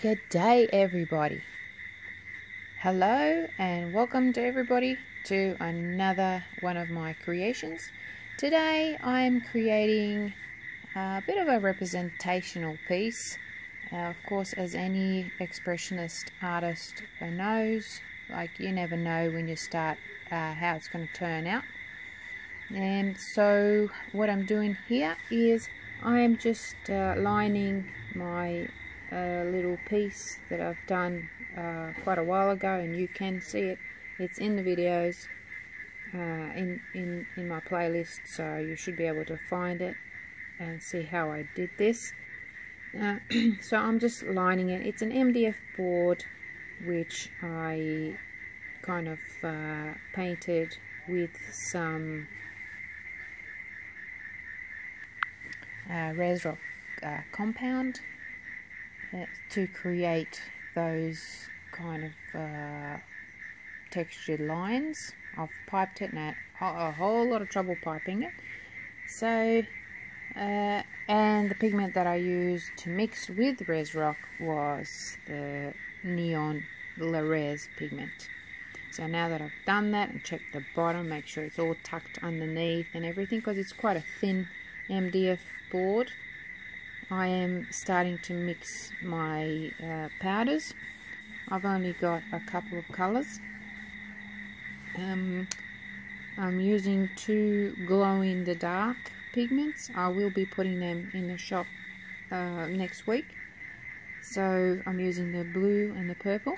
Good day, everybody. Hello and welcome to everybody to another one of my creations. Today I'm creating a bit of a representational piece. Of course, as any expressionist artist knows, like, you never know when you start how it's going to turn out. And so what I'm doing here is I'm just lining my little piece that I've done quite a while ago, and you can see it. It's in the videos in my playlist, so you should be able to find it and see how I did this. So I'm just lining it. It's an MDF board which I kind of painted with some Resin compound to create those kind of textured lines. I've piped it and had a whole lot of trouble piping it. So and the pigment that I used to mix with Resin was the neon Le'Rez pigment. So now that I've done that and checked the bottom, make sure it's all tucked underneath and everything, because it's quite a thin MDF board, I am starting to mix my powders. I've only got a couple of colours. I'm using two glow-in-the-dark pigments. I will be putting them in the shop next week. So I'm using the blue and the purple.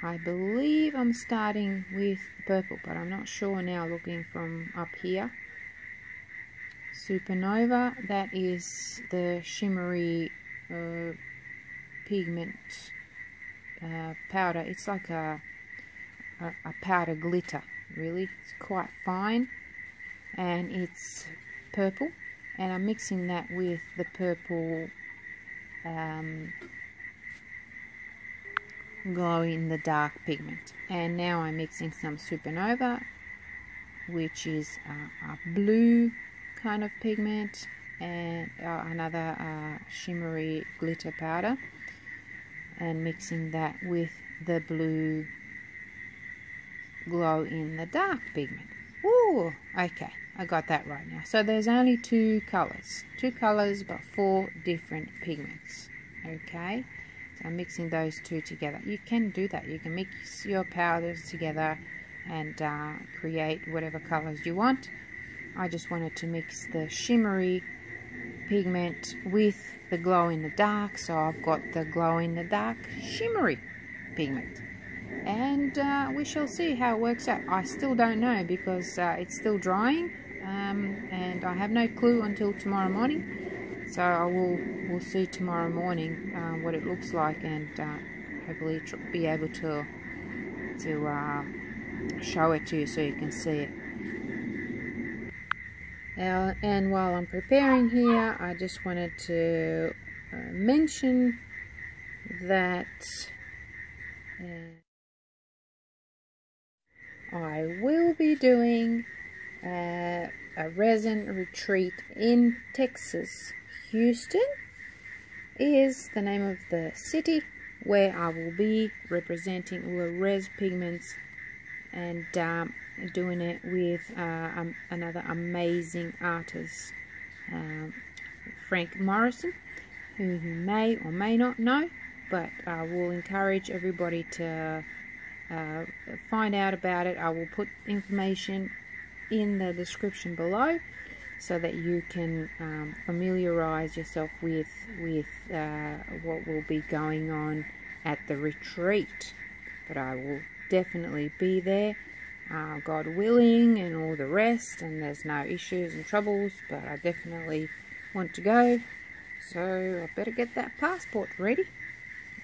I believe I'm starting with the purple, but I'm not sure now looking from up here. Supernova, that is the shimmery pigment powder. It's like a powder glitter, really. It's quite fine, and it's purple, and I'm mixing that with the purple glow-in-the-dark pigment. And now I'm mixing some Supernova, which is a blue kind of pigment, and another shimmery glitter powder, and mixing that with the blue glow-in-the-dark pigment. Ooh, okay, I got that right now. So there's only two colors but 4 different pigments. Okay, so I'm mixing those two together. You can do that. You can mix your powders together and create whatever colors you want. I just wanted to mix the shimmery pigment with the glow-in-the-dark, so I've got the glow-in-the-dark shimmery pigment. And we shall see how it works out. I still don't know, because it's still drying, and I have no clue until tomorrow morning. So we'll see tomorrow morning what it looks like, and hopefully be able to show it to you so you can see it. And while I'm preparing here, I just wanted to mention that I will be doing a resin retreat in Texas. Houston is the name of the city where I will be representing Le'Rez pigments, and doing it with another amazing artist, Frank Morrison, who you may or may not know, but I will encourage everybody to find out about it. I will put information in the description below so that you can familiarize yourself with what will be going on at the retreat. But I will definitely be there, God willing, and all the rest, and there's no issues and troubles, but I definitely want to go, so I better get that passport ready.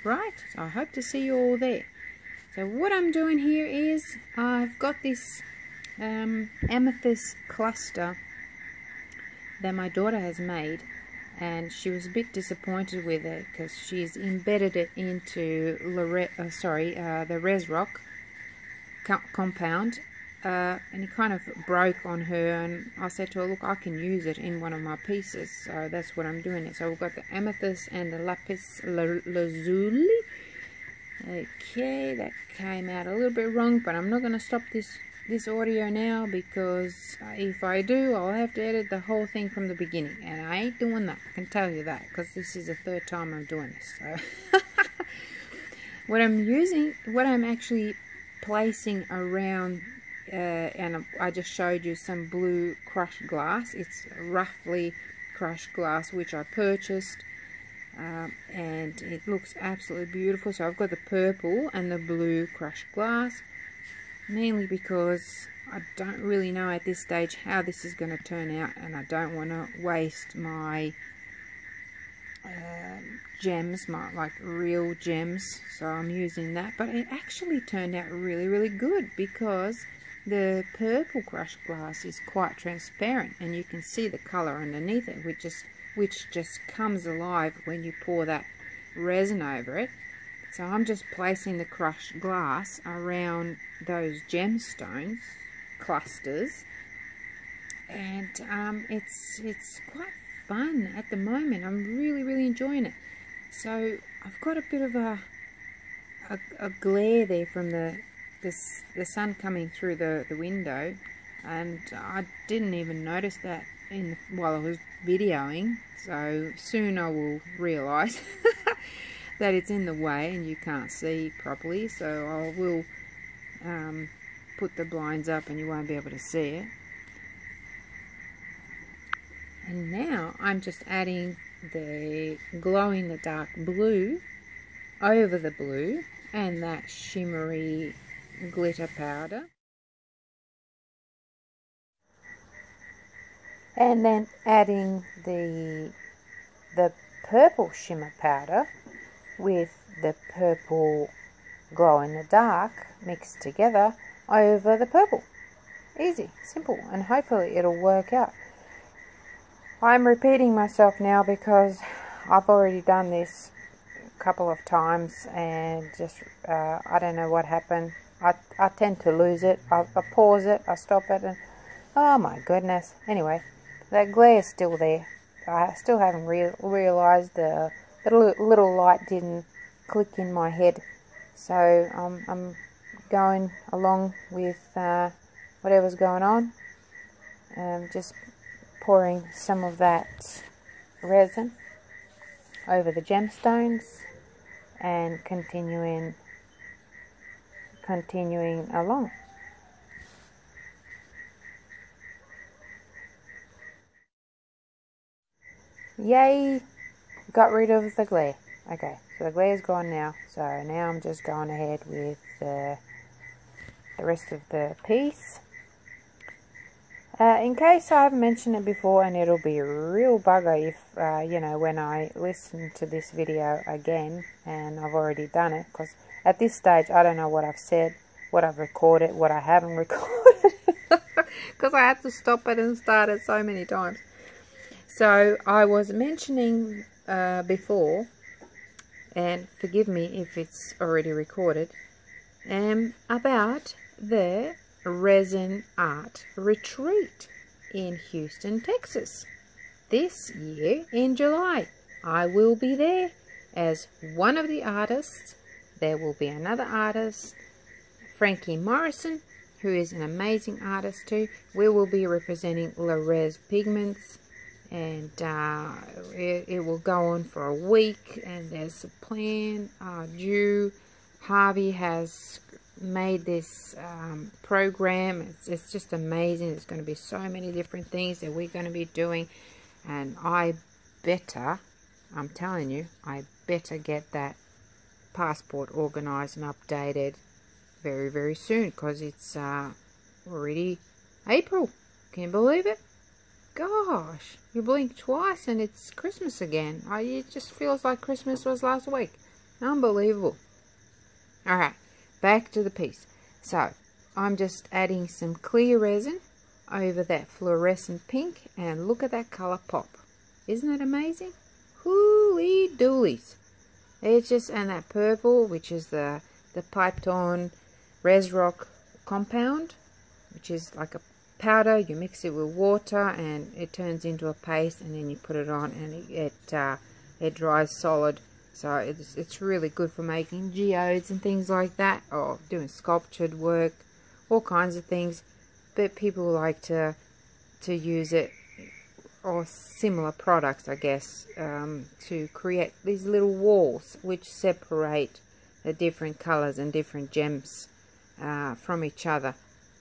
Right, so I hope to see you all there. So what I'm doing here is I've got this amethyst cluster that my daughter has made, and she was a bit disappointed with it because she's embedded it into the Resin compound, and it kind of broke on her, and I said to her, look, I can use it in one of my pieces, so that's what I'm doing it. So we've got the amethyst and the lapis lazuli. Okay, that came out a little bit wrong, but I'm not going to stop this audio now, because if I do, I'll have to edit the whole thing from the beginning, and I ain't doing that, I can tell you that, because this is the third time I'm doing this. So what I'm actually placing around, and I just showed you some blue crushed glass. It's roughly crushed glass which I purchased, and it looks absolutely beautiful. So I've got the purple and the blue crushed glass, mainly because I don't really know at this stage how this is going to turn out, and I don't want to waste my gems, like real gems, so I'm using that. But it actually turned out really good, because the purple crushed glass is quite transparent, and you can see the color underneath it, which just comes alive when you pour that resin over it. So I'm just placing the crushed glass around those gemstones clusters, and it's quite fun at the moment. I'm really enjoying it. So I've got a bit of a glare there from the sun coming through the window, and I didn't even notice that while I was videoing. So soon I will realise that it's in the way and you can't see properly, so I will put the blinds up and you won't be able to see it. And now I'm just adding the glow-in-the-dark blue over the blue and that shimmery glitter powder, and then adding the purple shimmer powder with the purple glow-in-the-dark mixed together over the purple. Easy, simple, and hopefully it'll work out. I'm repeating myself now because I've already done this a couple of times, and just I don't know what happened. I tend to lose it. I pause it, I stop it, and oh my goodness. Anyway, that glare is still there. I still haven't realised the little light didn't click in my head. So I'm going along with whatever's going on. Just pouring some of that resin over the gemstones and continuing along. Yay! Got rid of the glare. Okay, so the glare's gone now. So now I'm just going ahead with the rest of the piece. In case I haven't mentioned it before, and it'll be a real bugger if, you know, when I listen to this video again, and I've already done it, because at this stage I don't know what I've said, what I've recorded, what I haven't recorded, because I had to stop it and start it so many times. So I was mentioning before, and forgive me if it's already recorded, about the Resin Art Retreat in Houston, Texas. This year in July, I will be there as one of the artists. There will be another artist, Frankie Morrison, who is an amazing artist too. We will be representing Le'Rez Pigments, and it will go on for a week, and there's a plan due. Harvey has made this program. It's just amazing. There's going to be so many different things that we're going to be doing, and I'm telling you, I better get that passport organized and updated very soon, because it's already April. Can you believe it? Gosh, you blink twice and it's Christmas again. It just feels like Christmas was last week. Unbelievable. Alright, back to the piece. So, I'm just adding some clear resin over that fluorescent pink, and look at that colour pop. Isn't it amazing? Hooly doolies. It's just, and that purple, which is the piped on res rock compound. which is like a powder. You mix it with water and it turns into a paste, and then you put it on and it dries solid. So it's really good for making geodes and things like that, or doing sculptured work, all kinds of things. But people like to use it, or similar products, I guess, to create these little walls which separate the different colors and different gems from each other.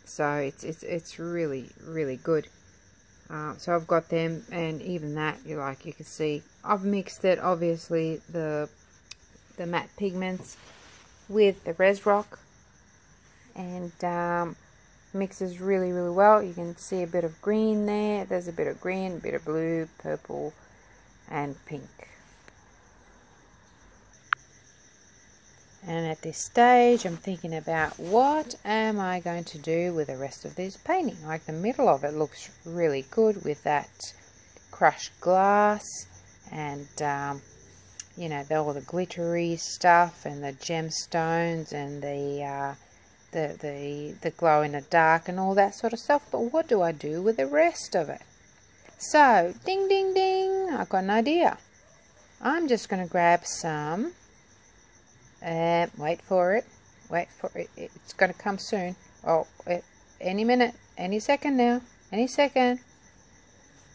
So it's really, really good. So I've got them, and even that, you can see I've mixed it, obviously, the matte pigments with the res rock, and mixes really, really well. You can see a bit of green there. There's a bit of green, a bit of blue, purple, and pink. And at this stage, I'm thinking about what am I going to do with the rest of this painting. Like, the middle of it looks really good with that crushed glass and you know, all the glittery stuff and the gemstones and the glow in the dark and all that sort of stuff. But what do I do with the rest of it? So, ding ding ding, I've got an idea. I'm just going to grab some. Wait for it. It's going to come soon. Oh, any minute, any second now, any second.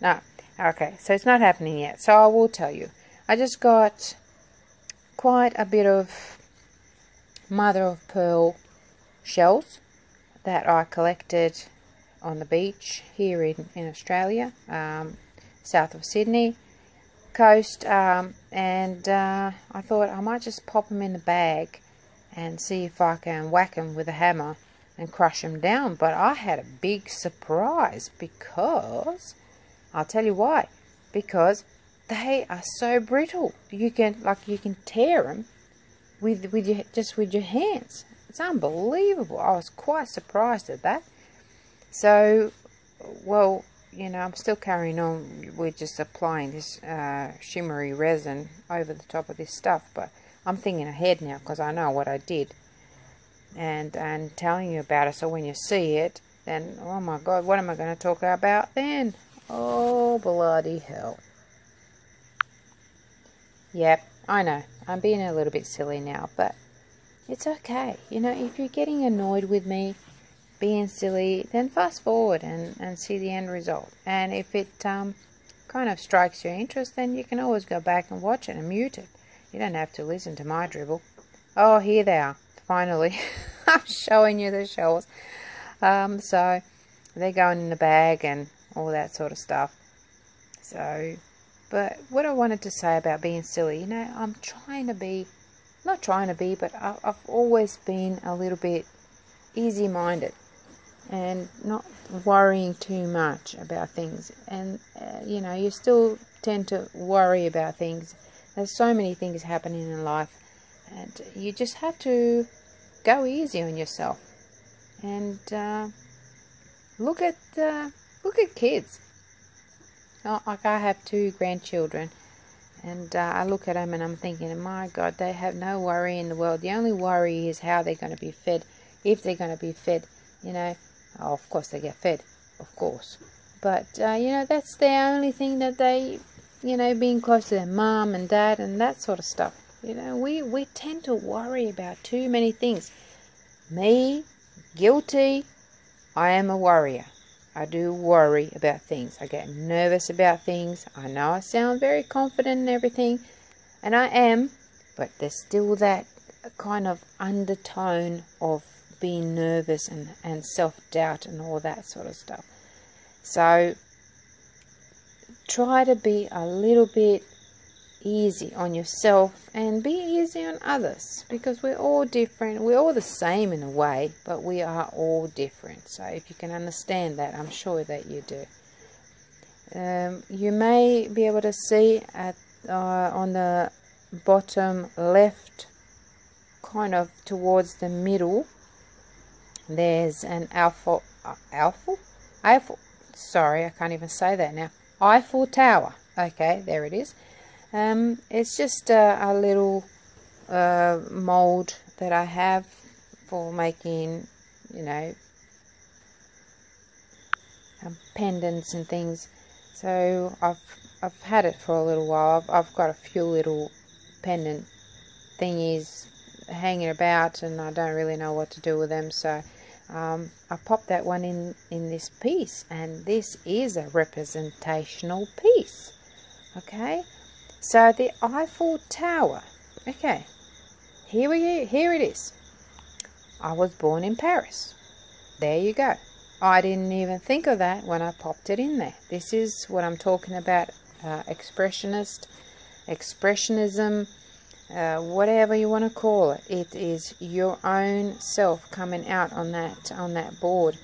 No, okay, so it's not happening yet. So I will tell you. I just got quite a bit of mother of pearl shells that I collected on the beach here in Australia, south of Sydney coast, and I thought I might just pop them in the bag and see if I can whack them with a hammer and crush them down. But I had a big surprise, because I'll tell you why. Because they are so brittle. You can tear them with your hands. It's unbelievable. I was quite surprised at that. So, well, you know, I'm still carrying on with just applying this shimmery resin over the top of this stuff, but I'm thinking ahead now because I know what I did and telling you about it. So when you see it, then, oh my God, what am I going to talk about then? Oh, bloody hell. Yep, I know, I'm being a little bit silly now, but it's okay. You know, if you're getting annoyed with me being silly, then fast forward and see the end result. And if it kind of strikes your interest, then you can always go back and watch it and mute it. You don't have to listen to my dribble. Oh, here they are, finally. I'm showing you the shells. So they're going in the bag and all that sort of stuff. So, but what I wanted to say about being silly, you know, I'm trying to be, not trying to be, but I've always been a little bit easy-minded and not worrying too much about things. And you know, you still tend to worry about things. There's so many things happening in life, and you just have to go easy on yourself. And look at kids. Like, I have 2 grandchildren, and I look at them and I'm thinking, my God, they have no worry in the world. The only worry is how they're going to be fed, if they're going to be fed, you know. Oh, of course they get fed, of course. But, you know, that's the only thing that they, you know, being close to their mum and dad and that sort of stuff. You know, we tend to worry about too many things. Me, guilty, I am a worrier. I do worry about things. I get nervous about things. I know I sound very confident and everything, and I am, but there's still that kind of undertone of being nervous and self-doubt and all that sort of stuff. So try to be a little bit easy on yourself and be easy on others, because we're all different. We're all the same in a way, but we are all different. So if you can understand that, I'm sure that you do. You may be able to see at on the bottom left, kind of towards the middle, there's an Eiffel, sorry, I can't even say that now, Eiffel Tower. Okay, there it is. It's just a little mold that I have for making, you know, pendants and things. So I've had it for a little while. I've got a few little pendant thingies hanging about, and I don't really know what to do with them. So I popped that one in this piece, and this is a representational piece. Okay, so the Eiffel Tower. Okay, here it is. I was born in Paris. There you go. I didn't even think of that when I popped it in there. This is what I'm talking about. Expressionism, whatever you want to call it. It is your own self coming out on that board.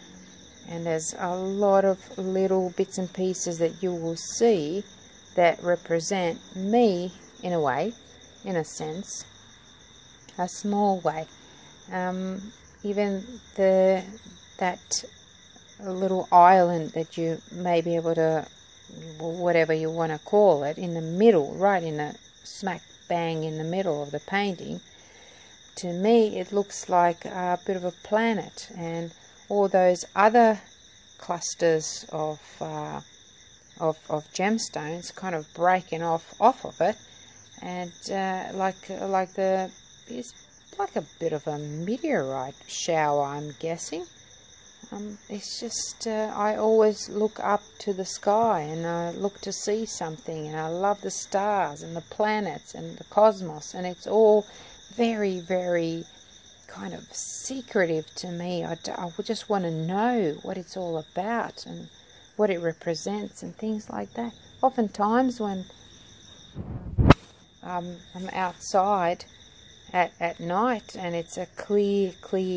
And there's a lot of little bits and pieces that you will see that represent me in a way, in a sense, a small way. Even that little island that you may be able to, whatever you want to call it, in the middle, right in the smack bang in the middle of the painting, to me it looks like a bit of a planet, and all those other clusters of gemstones kind of breaking off of it, and it's like a bit of a meteorite shower, I'm guessing. It's just, I always look up to the sky and I look to see something, and I love the stars and the planets and the cosmos, and it's all very, very kind of secretive to me. I would just want to know what it's all about and what it represents and things like that. Oftentimes when I'm outside at night and it's a clear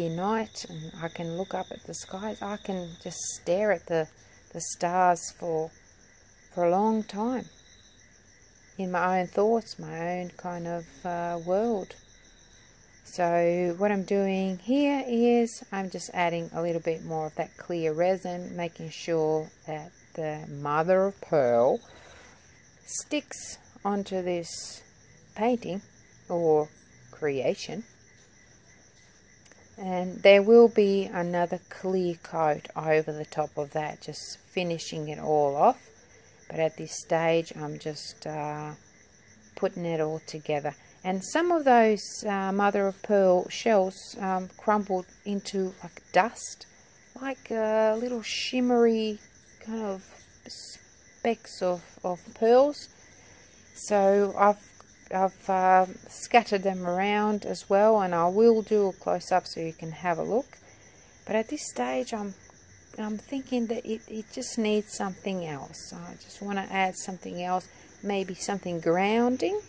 night and I can look up at the skies, I can just stare at the stars for a long time in my own thoughts, my own kind of world. So what I'm doing here is I'm just adding a little bit more of that clear resin, making sure that the mother of pearl sticks onto this painting or creation, and there will be another clear coat over the top of that, just finishing it all off. But at this stage I'm just putting it all together, and some of those mother of pearl shells crumbled into like dust, like little shimmery kind of specks of pearls. So I've scattered them around as well, and I will do a close-up so you can have a look. But at this stage I'm thinking that it just needs something else. I just want to add something else, maybe something grounding.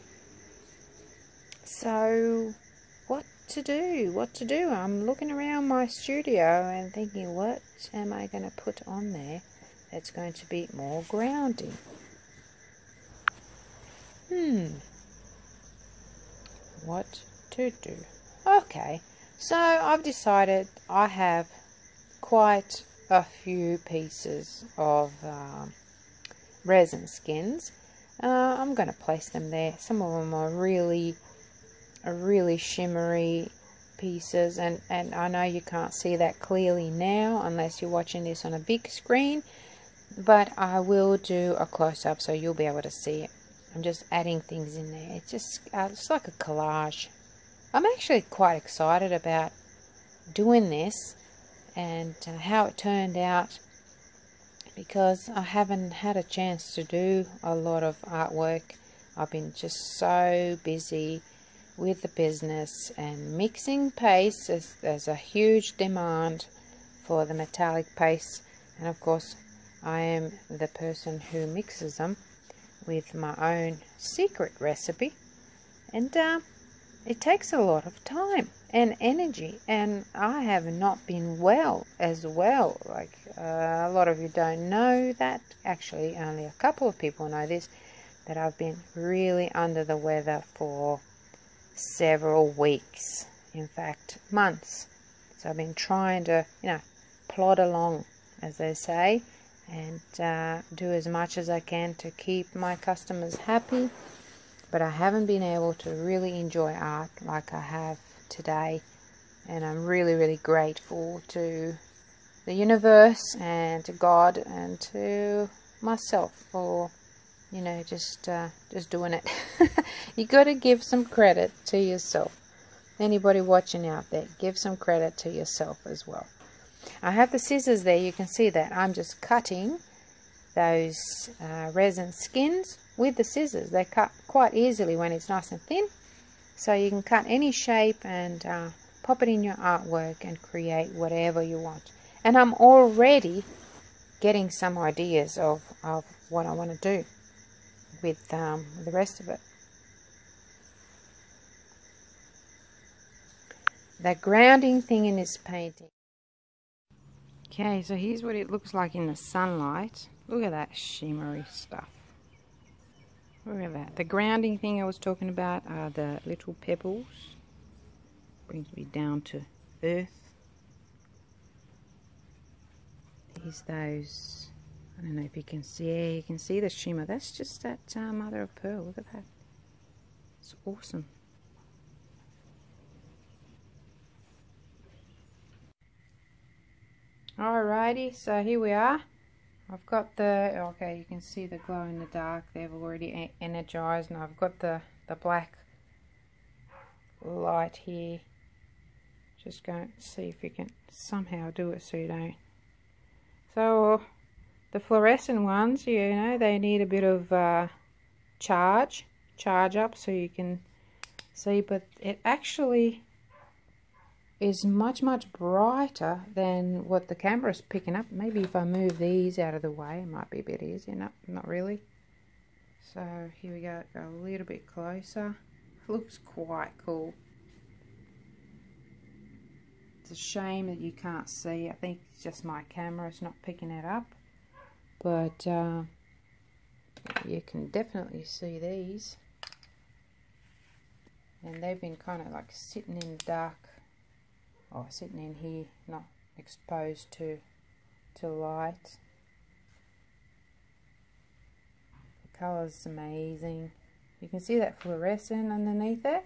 So what to do? I'm looking around my studio and thinking, what am I going to put on there that's going to be more grounding? What to do? Okay, so I've decided I have quite a few pieces of resin skins. I'm going to place them there. Some of them are really shimmery pieces, and I know you can't see that clearly now unless you're watching this on a big screen, but I will do a close-up so you'll be able to see it. I'm just adding things in there. It's just it's like a collage. I'm actually quite excited about doing this and how it turned out, because I haven't had a chance to do a lot of artwork. I've been just so busy with the business, and mixing paste, there's a huge demand for the metallic paste, and of course I am the person who mixes them with my own secret recipe, and it takes a lot of time and energy, and I have not been well as well. Like a lot of you don't know that. Actually, only a couple of people know this, that I've been really under the weather for several weeks, in fact months. So I've been trying to, plod along, as they say, and do as much as I can to keep my customers happy, but I haven't been able to really enjoy art like I have today, and I'm really grateful to the universe and to God and to myself for, you know, just doing it. You got to give some credit to yourself. Anybody watching out there, give some credit to yourself as well. I have the scissors there. You can see that I'm just cutting those resin skins with the scissors. They cut quite easily when it's nice and thin, so you can cut any shape and pop it in your artwork and create whatever you want. And I'm already getting some ideas of what I want to do with the rest of it. The grounding thing in this painting. Okay, so here's what it looks like in the sunlight. Look at that shimmery stuff. Look at that. The grounding thing I was talking about are the little pebbles. Brings me down to earth. Here's those, I don't know if you can see, yeah, you can see the shimmer. That's just that mother of pearl. Look at that. It's awesome. Alrighty, so here we are. I've got the, okay, you can see the glow in the dark. They've already energized, and I've got the black light here. Just going to see if you can somehow do it so you don't. So the fluorescent ones, you know, they need a bit of charge up so you can see, but it actually is much brighter than what the camera's picking up. Maybe if I move these out of the way, it might be a bit easier. No, not really. So here we go, a little bit closer. Looks quite cool. It's a shame that you can't see. I think it's just my camera, it's not picking it up. But you can definitely see these. And they've been kind of like sitting in the dark. Or sitting in here, not exposed to light. The colour's amazing. You can see that fluorescent underneath it.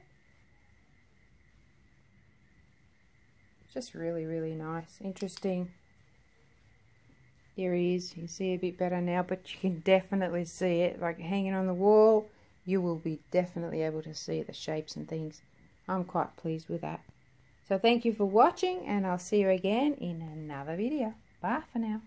Just really nice, interesting. There he is. You can see a bit better now, but you can definitely see it like hanging on the wall. You will be definitely able to see the shapes and things. I'm quite pleased with that. So thank you for watching, and I'll see you again in another video. Bye for now.